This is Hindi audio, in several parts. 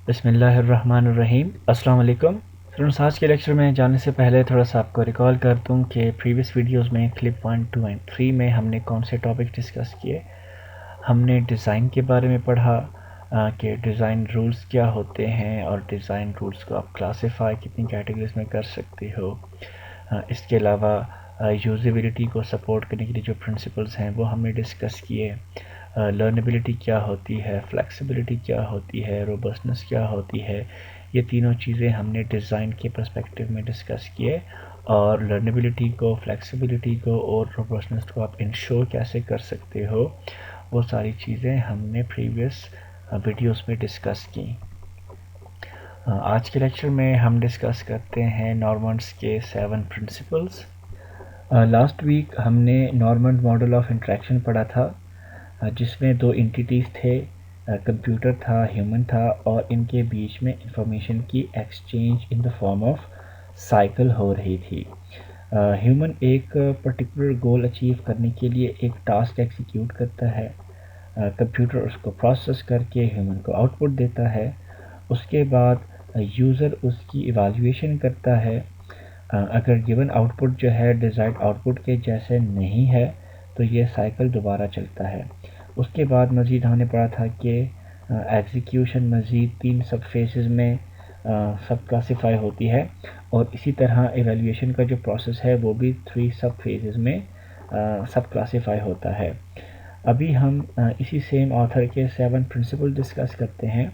बिस्मिल्लाहिर्रहमानिर्रहीम। अस्सलाम वालेकुम फ्रेंड्स। आज के लेक्चर में जाने से पहले थोड़ा सा आपको रिकॉल कर दूं कि प्रीवियस वीडियोस में क्लिप 1, 2 एंड 3 में हमने कौन से टॉपिक डिस्कस किए। हमने डिज़ाइन के बारे में पढ़ा कि डिज़ाइन रूल्स क्या होते हैं और डिज़ाइन रूल्स को आप क्लासिफाई कितनी कैटेगरीज में कर सकते हो। इसके अलावा यूज़ेबिलिटी को सपोर्ट करने के लिए जो प्रिंसिपल्स हैं वो हमने डिस्कस किए। लर्नेबिलिटी क्या होती है, फ्लेक्सिबिलिटी क्या होती है, रोबस्टनेस क्या होती है, ये तीनों चीज़ें हमने डिज़ाइन के पर्सपेक्टिव में डिस्कस किए। और लर्नेबिलिटी को, फ्लेक्सिबिलिटी को और रोबस्टनेस को आप इंश्योर कैसे कर सकते हो, वो सारी चीज़ें हमने प्रीवियस वीडियोस में डिस्कस की। आज के लेक्चर में हम डिस्कस करते हैं नॉर्मन्स के 7 प्रिंसिपल्स। लास्ट वीक हमने नॉर्मन मॉडल ऑफ इंटरेक्शन पढ़ा था, जिसमें 2 एंटिटीज़ थे, कंप्यूटर था, ह्यूमन था, और इनके बीच में इंफॉर्मेशन की exchange in the form of cycle हो रही थी। ह्यूमन एक पर्टिकुलर गोल अचीव करने के लिए एक टास्क एग्जीक्यूट करता है, कंप्यूटर उसको प्रोसेस करके ह्यूमन को आउटपुट देता है। उसके बाद यूज़र उसकी इवैल्यूएशन करता है। अगर गिवन आउटपुट जो है डिज़ायर्ड आउटपुट के जैसे नहीं है तो ये साइकिल दोबारा चलता है। उसके बाद मज़ीद हमने पढ़ा था कि एग्जीक्यूशन मज़ीद 3 सब फेसेस में सब क्लासीफाई होती है, और इसी तरह एवेल्यूएशन का जो प्रोसेस है वो भी 3 सब फेसेस में सब क्लासीफाई होता है। अभी हम इसी सेम ऑथर के 7 प्रिंसिपल डिस्कस करते हैं,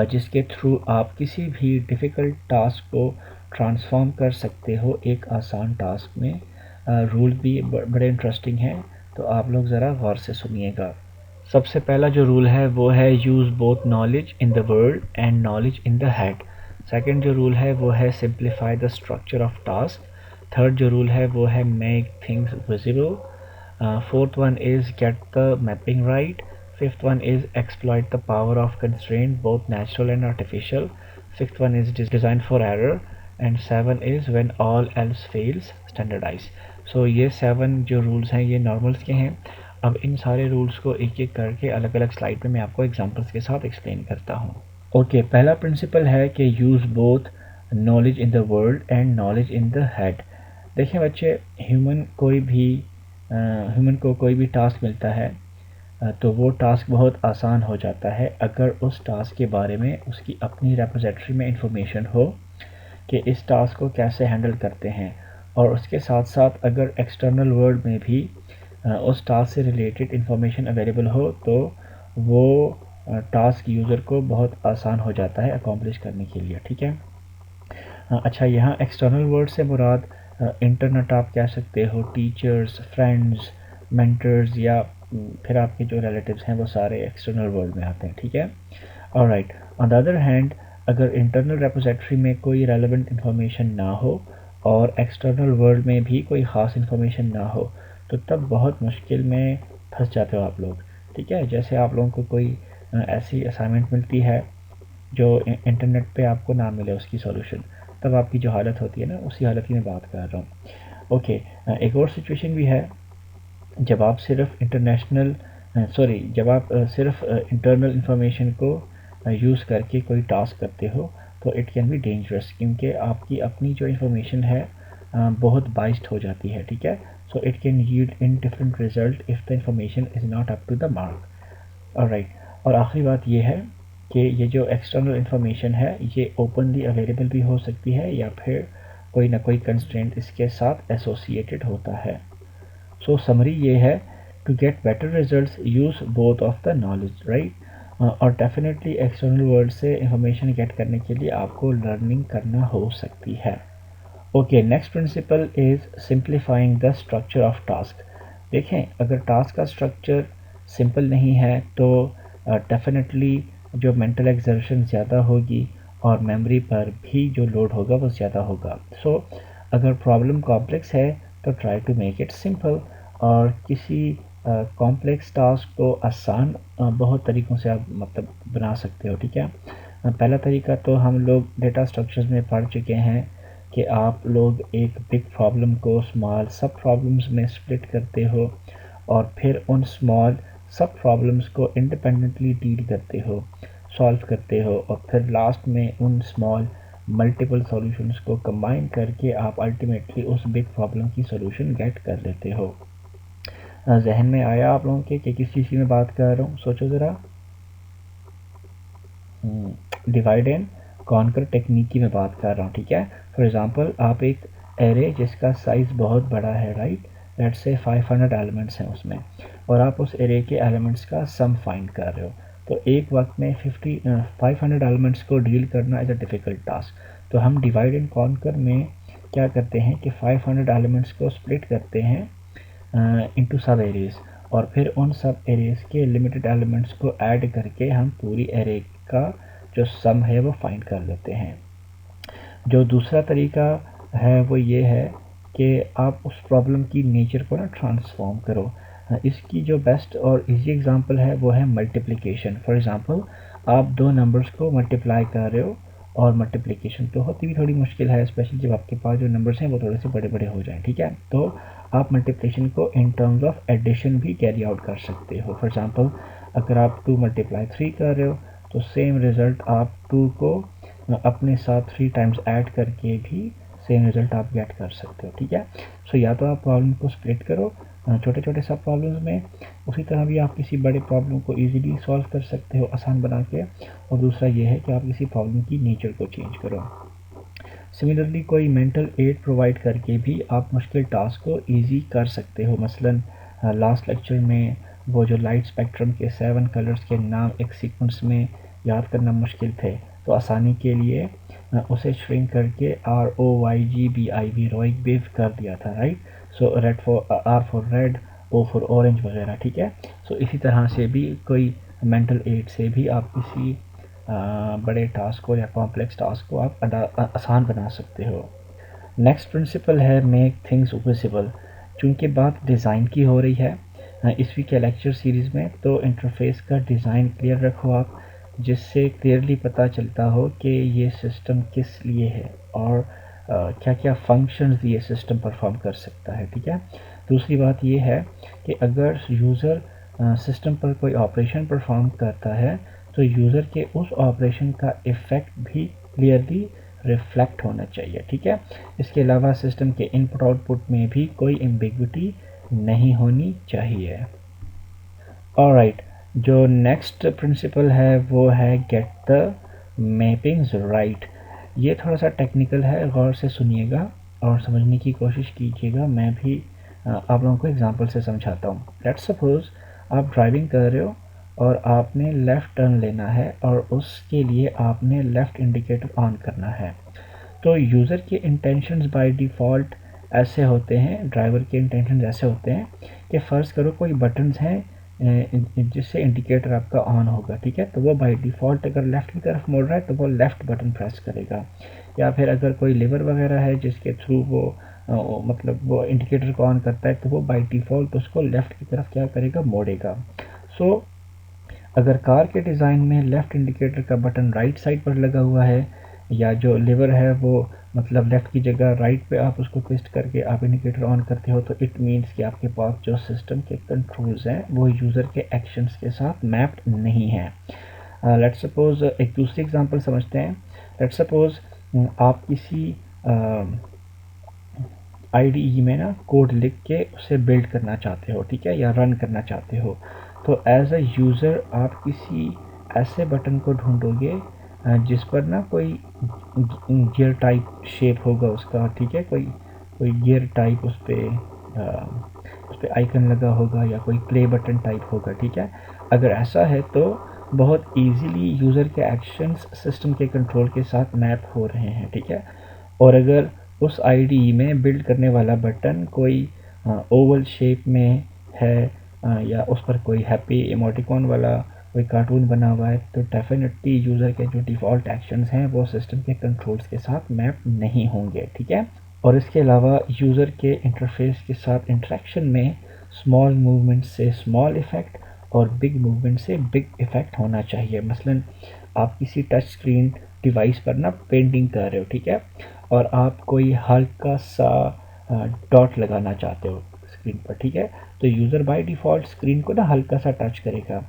जिसके थ्रू आप किसी भी डिफ़िकल्ट टास्क को ट्रांसफॉर्म कर सकते हो एक आसान टास्क में। रूल भी बड़े इंटरेस्टिंग हैं, तो आप लोग ज़रा गौर से सुनिएगा। सबसे पहला जो रूल है वो है use both knowledge in the world and knowledge in the head. Second जो रूल है वो है simplify the structure of task. Third जो रूल है वो है make things visible. Fourth one is get the mapping right. Fifth one is exploit the power of constraint, both natural and artificial. Sixth one is design for error. And 7 is when all else fails, standardize. So ये 7 जो rules हैं ये नॉर्मल्स के हैं। अब इन सारे रूल्स को एक एक करके अलग अलग स्लाइड में मैं आपको एग्जांपल्स के साथ एक्सप्लेन करता हूँ। ओके, पहला प्रिंसिपल है कि use both knowledge in the world and knowledge in the head. देखिए बच्चे, ह्यूमन को कोई भी टास्क मिलता है तो वो टास्क बहुत आसान हो जाता है अगर उस टास्क के बारे में उसकी अपनी रेपोजिटरी में इंफॉर्मेशन हो कि इस टास्क को कैसे हैंडल करते हैं, और उसके साथ साथ अगर एक्सटर्नल वर्ल्ड में भी उस टास्क से रिलेटेड इंफॉर्मेशन अवेलेबल हो तो वो टास्क यूज़र को बहुत आसान हो जाता है अकॉम्प्लिश करने के लिए। ठीक है। अच्छा, यहाँ एक्सटर्नल वर्ल्ड से मुराद इंटरनेट आप कह सकते हो, टीचर्स, फ्रेंड्स, मेंटर्स, या फिर आपके जो रिलेटिव्स हैं वो सारे एक्सटर्नल वर्ल्ड में आते हैं। ठीक है। Alright, on the other hand अगर इंटरनल रेपोजिटरी में कोई रेलेवेंट इंफॉर्मेशन ना हो और एक्सटर्नल वर्ल्ड में भी कोई ख़ास इंफॉर्मेशन ना हो तो तब बहुत मुश्किल में फंस जाते हो आप लोग। ठीक है। जैसे आप लोगों को कोई ऐसी असाइनमेंट मिलती है जो इंटरनेट पे आपको ना मिले उसकी सॉल्यूशन, तब आपकी जो हालत होती है ना, उसी हालत की मैं बात कर रहा हूँ। ओके, एक और सिचुएशन भी है जब आप सिर्फ इंटरनल इंफॉर्मेशन को यूज़ करके कोई टास्क करते हो तो इट कैन बी डेंजरस, क्योंकि आपकी अपनी जो इंफॉर्मेशन है बहुत बाइस्ड हो जाती है। ठीक है। So it can yield in different result if the information is not up to the mark. Alright, और आखिरी बात ये है कि ये जो एक्सटर्नल इंफॉर्मेशन है ये ओपनली अवेलेबल भी हो सकती है या फिर कोई ना कोई कंस्ट्रेंट इसके साथ एसोसिएटेड होता है। सो समरी ये है, to get better results use both of the knowledge, right. और डेफिनेटली एक्सटर्नल वर्ल्ड से इंफॉर्मेशन गेट करने के लिए आपको लर्निंग करना हो सकती है। Okay, next principle is simplifying the structure of task. देखें, अगर टास्क का स्ट्रक्चर सिंपल नहीं है तो डेफिनेटली जो मेंटल एक्सर्शन ज़्यादा होगी और मेमोरी पर भी जो लोड होगा वो ज़्यादा होगा। सो अगर प्रॉब्लम कॉम्प्लेक्स है तो try to make it simple, और किसी कॉम्प्लेक्स टास्क को आसान बहुत तरीक़ों से आप मतलब बना सकते हो। ठीक है। पहला तरीका तो हम लोग डेटा स्ट्रक्चर्स में पढ़ चुके हैं कि आप लोग एक बिग प्रॉब्लम को स्मॉल सब प्रॉब्लम्स में स्प्लिट करते हो और फिर उन स्मॉल सब प्रॉब्लम्स को इंडिपेंडेंटली डील करते हो। सॉल्व करते हो और फिर लास्ट में उन स्मॉल मल्टीपल सॉल्यूशंस को कंबाइन करके आप अल्टीमेटली उस बिग प्रॉब्लम की सॉल्यूशन गेट कर लेते हो। जहन में आया आप लोगों के कि किस चीज़ की मैं बात कर रहा हूँ? सोचो ज़रा। डिवाइड एंड कॉन्कर टेक्निक की मैं बात कर रहा हूँ, ठीक है। फॉर एग्जांपल आप एक एरे जिसका साइज़ बहुत बड़ा है, राइट, लेट्स से 500 एलिमेंट्स हैं उसमें, और आप उस एरे के एलिमेंट्स का सम फाइंड कर रहे हो। तो एक वक्त में 500 एलिमेंट्स को डील करना इज़ अ डिफ़िकल्ट टास्क। तो हम डिवाइड एंड कॉन्कर में क्या करते हैं कि 500 एलिमेंट्स को स्प्लिट करते हैं इनटू सब एरेज, और फिर उन सब एरेज के लिमिटेड एलिमेंट्स को ऐड करके हम पूरी एरे का जो सम है वो फाइंड कर लेते हैं। जो दूसरा तरीका है वो ये है कि आप उस प्रॉब्लम की नेचर को ना ट्रांसफॉर्म करो। इसकी जो बेस्ट और इजी एग्जांपल है वो है मल्टीप्लिकेशन। फॉर एग्जांपल आप दो नंबर्स को मल्टीप्लाई कर रहे हो, और मल्टीप्लिकेशन तो होती भी थोड़ी मुश्किल है, स्पेशली जब आपके पास जो नंबर्स हैं वो थोड़े से बड़े बड़े हो जाएं, ठीक है। तो आप मल्टीप्लिकेशन को इन टर्म्स ऑफ एडिशन भी कैरी आउट कर सकते हो। फॉर एग्जांपल अगर आप 2 मल्टीप्लाई 3 कर रहे हो तो सेम रिज़ल्ट आप 2 को अपने साथ 3 टाइम्स ऐड करके भी सेम रिज़ल्ट आप गेट कर सकते हो, ठीक है। सो या तो आप प्रॉब्लम को स्प्लिट करो छोटे छोटे सब प्रॉब्लम्स में, उसी तरह भी आप किसी बड़े प्रॉब्लम को इजीली सॉल्व कर सकते हो आसान बना के, और दूसरा ये है कि आप किसी प्रॉब्लम की नेचर को चेंज करो। सिमिलरली कोई मेंटल एड प्रोवाइड करके भी आप मुश्किल टास्क को ईजी कर सकते हो। मसलन लास्ट लेक्चर में वो जो लाइट स्पेक्ट्रम के 7 कलर्स के नाम एक सीक्वेंस में याद करना मुश्किल थे, तो आसानी के लिए उसे श्रिंक करके ROYGBIV रोइक वेव कर दिया था, right. So red for R for red, O for orange वगैरह, ठीक है। सो इसी तरह से भी कोई मेंटल एड से भी आप किसी बड़े टास्क को या कॉम्प्लेक्स टास्क को आप आसान बना सकते हो। नेक्स्ट प्रिंसिपल है मेक थिंग्स विजिबल। चूँकि बात डिज़ाइन की हो रही है इस वीक के लेक्चर सीरीज़ में, तो इंटरफेस का डिज़ाइन क्लियर रखो आप, जिससे क्लियरली पता चलता हो कि ये सिस्टम किस लिए है और क्या क्या फंक्शंस ये सिस्टम परफॉर्म कर सकता है, ठीक है। दूसरी बात ये है कि अगर यूज़र सिस्टम पर कोई ऑपरेशन परफॉर्म करता है तो यूज़र के उस ऑपरेशन का इफ़ेक्ट भी क्लियरली रिफ्लेक्ट होना चाहिए, ठीक है। इसके अलावा सिस्टम के इनपुट आउटपुट में भी कोई एम्बिग्विटी नहीं होनी चाहिए। ऑलराइट, जो नेक्स्ट प्रिंसिपल है वो है गेट द मैपिंग्स राइट। ये थोड़ा सा टेक्निकल है, गौर से सुनिएगा और समझने की कोशिश कीजिएगा। मैं भी आप लोगों को एग्जांपल से समझाता हूँ। लेट्स सपोज आप ड्राइविंग कर रहे हो और आपने लेफ़्ट टर्न लेना है और उसके लिए आपने लेफ़्ट इंडिकेटर ऑन करना है। तो यूज़र के इंटेंशंस बाय डिफ़ॉल्ट ऐसे होते हैं, ड्राइवर के इंटेंशंस ऐसे होते हैं कि फ़र्ज़ करो कोई बटन्स हैं जिससे इंडिकेटर आपका ऑन होगा, ठीक है। तो वो बाय डिफ़ॉल्ट अगर लेफ़्ट की तरफ मुड़ रहा है तो वो लेफ़्ट बटन प्रेस करेगा, या फिर अगर कोई लीवर वगैरह है जिसके थ्रू वो मतलब वो इंडिकेटर को ऑन करता है तो वो बाय डिफ़ॉल्ट उसको लेफ़्ट की तरफ क्या करेगा, मोड़ेगा। सो अगर कार के डिज़ाइन में लेफ़्ट इंडिकेटर का बटन राइट साइड पर लगा हुआ है, या जो लीवर है वो मतलब लेफ़्ट की जगह राइट पे आप उसको ट्विस्ट करके आप इंडिकेटर ऑन करते हो, तो इट मीन्स कि आपके पास जो सिस्टम के कंट्रोल्स हैं वो यूज़र के एक्शंस के साथ मैप्ड नहीं है। लेट्स सपोज एक दूसरी एग्जांपल समझते हैं। लेट्स सपोज आप किसी IDE में ना कोड लिख के उसे बिल्ड करना चाहते हो, ठीक है, या रन करना चाहते हो। तो एज अ यूज़र आप किसी ऐसे बटन को ढूंढोगे जिस पर ना कोई गियर टाइप शेप होगा उसका, ठीक है, कोई कोई गियर टाइप उस पर आइकन लगा होगा, या कोई प्ले बटन टाइप होगा, ठीक है। अगर ऐसा है तो बहुत इजीली यूज़र के एक्शंस सिस्टम के कंट्रोल के साथ मैप हो रहे हैं, ठीक है। और अगर उस IDE में बिल्ड करने वाला बटन कोई ओवल शेप में है या उस पर कोई हैप्पी इमोटिकॉन वाला कोई कार्टून बना हुआ है, तो डेफिनेटली यूज़र के जो डिफ़ॉल्ट एक्शंस हैं वो सिस्टम के कंट्रोल्स के साथ मैप नहीं होंगे, ठीक है। और इसके अलावा यूज़र के इंटरफेस के साथ इंटरेक्शन में स्मॉल मूवमेंट से स्मॉल इफ़ेक्ट और बिग मूवमेंट से बिग इफ़ेक्ट होना चाहिए। मसलन आप किसी टच स्क्रीन डिवाइस पर ना पेंटिंग कर रहे हो, ठीक है, और आप कोई हल्का सा डॉट लगाना चाहते हो स्क्रीन पर, ठीक है, तो यूज़र बाय डिफ़ॉल्ट स्क्रीन को ना हल्का सा टच करेगा।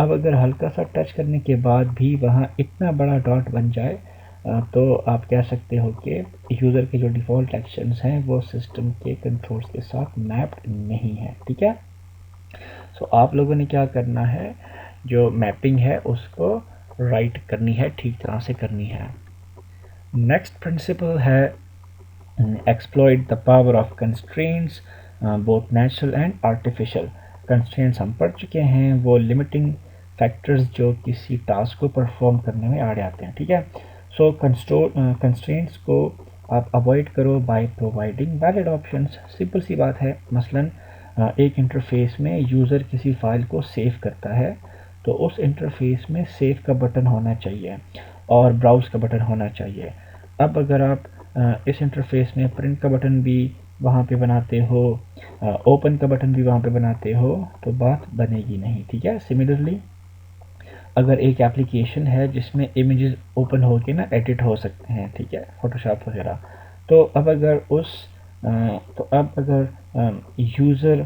अब अगर हल्का सा टच करने के बाद भी वहाँ इतना बड़ा डॉट बन जाए तो आप कह सकते हो कि यूज़र के जो डिफ़ॉल्ट एक्शंस हैं वो सिस्टम के कंट्रोल्स के साथ मैप्ड नहीं है, ठीक है। सो आप लोगों ने क्या करना है, जो मैपिंग है उसको राइट करनी है, ठीक तरह से करनी है। नेक्स्ट प्रिंसिपल है exploit the power of constraints, both natural and artificial. Constraints हम पढ़ चुके हैं, वो लिमिटिंग फैक्टर्स जो किसी टास्क को परफॉर्म करने में आ जाते हैं, ठीक है। सो कंस्ट्रेंट्स को आप अवॉइड करो by providing valid options. Simple सी बात है, मसलन एक इंटरफेस में यूज़र किसी फाइल को सेव करता है तो उस इंटरफेस में सेव का बटन होना चाहिए और ब्राउज़ का बटन होना चाहिए। अब अगर आप इस इंटरफेस में प्रिंट का बटन भी वहाँ पे बनाते हो, ओपन का बटन भी वहाँ पे बनाते हो, तो बात बनेगी नहीं, ठीक है। सिमिलरली अगर एक एप्लीकेशन है जिसमें इमेजेस ओपन होके ना एडिट हो सकते हैं, ठीक है, फोटोशॉप वगैरह, तो अब अगर यूज़र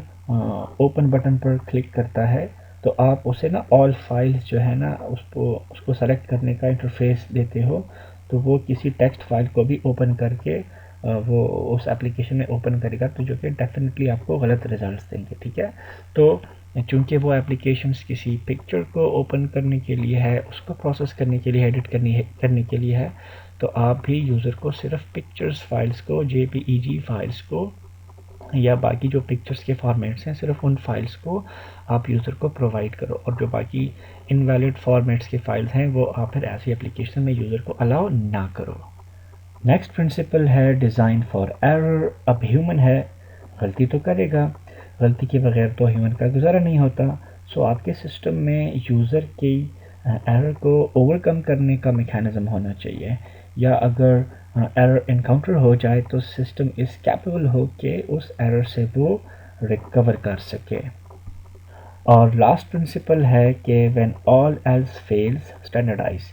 ओपन बटन पर क्लिक करता है तो आप उसे ना ऑल फाइल्स जो है ना उसको सेलेक्ट करने का इंटरफेस देते हो, तो वो किसी टेक्स्ट फाइल को भी ओपन करके वो उस एप्लीकेशन में ओपन करेगा, तो जो कि डेफिनेटली आपको गलत रिजल्ट्स देंगे, ठीक है। तो चूँकि वो एप्लीकेशंस किसी पिक्चर को ओपन करने के लिए है, उसको प्रोसेस करने के लिए, एडिट करने के लिए है, तो आप भी यूज़र को सिर्फ पिक्चर्स फाइल्स को, जेपीईजी फाइल्स को या बाकी जो पिक्चर्स के फॉर्मेट्स हैं सिर्फ उन फाइल्स को आप यूज़र को प्रोवाइड करो, और जो बाकी इनवैलिड फॉर्मेट्स की फाइल्स हैं वो आप फिर ऐसी एप्लीकेशन में यूज़र को अलाउ ना करो। नेक्स्ट प्रिंसिपल है डिज़ाइन फॉर एरर। अब ह्यूमन है, गलती तो करेगा, गलती के बगैर तो ह्यूमन का गुजारा नहीं होता। सो आपके सिस्टम में यूज़र की एरर को ओवरकम करने का मैकेनिज़्म होना चाहिए, या अगर एरर इनकाउंटर हो जाए तो सिस्टम इज़ कैपेबल हो कि उस एरर से वो रिकवर कर सके। और लास्ट प्रिंसिपल है कि when all else fails standardize.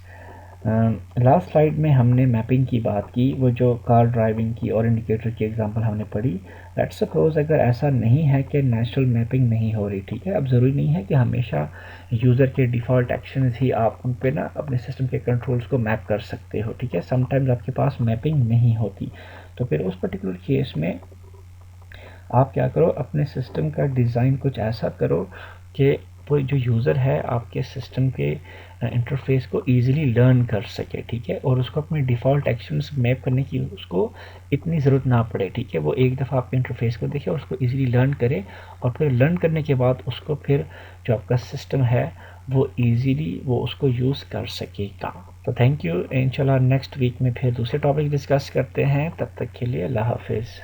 Last slide में हमने मैपिंग की बात की, वो जो कार ड्राइविंग की और इंडिकेटर की एग्जांपल हमने पढ़ी। लेट्स सपोज अगर ऐसा नहीं है कि नेचुरल मैपिंग नहीं हो रही, ठीक है, अब ज़रूरी नहीं है कि हमेशा यूज़र के डिफ़ॉल्ट एक्शंस ही आप उन पे ना अपने सिस्टम के कंट्रोल्स को मैप कर सकते हो, ठीक है। समटाइम्स आपके पास मैपिंग नहीं होती, तो फिर उस पर्टिकुलर केस में आप क्या करो, अपने सिस्टम का डिज़ाइन कुछ ऐसा करो कि वो जो यूज़र है आपके सिस्टम के इंटरफेस को ईज़िली लर्न कर सके, ठीक है, और उसको अपने डिफ़ॉल्ट एक्शंस मैप करने की उसको इतनी ज़रूरत ना पड़े, ठीक है। वो एक दफ़ा आपके इंटरफेस को देखे और उसको ईज़िली लर्न करे, और फिर लर्न करने के बाद उसको फिर जो आपका सिस्टम है वो ईज़िली वो उसको यूज़ कर सकेगा। तो थैंक यू, इंशाल्लाह नेक्स्ट वीक में फिर दूसरे टॉपिक डिस्कस करते हैं। तब तक के लिए अल्लाह हाफिज़।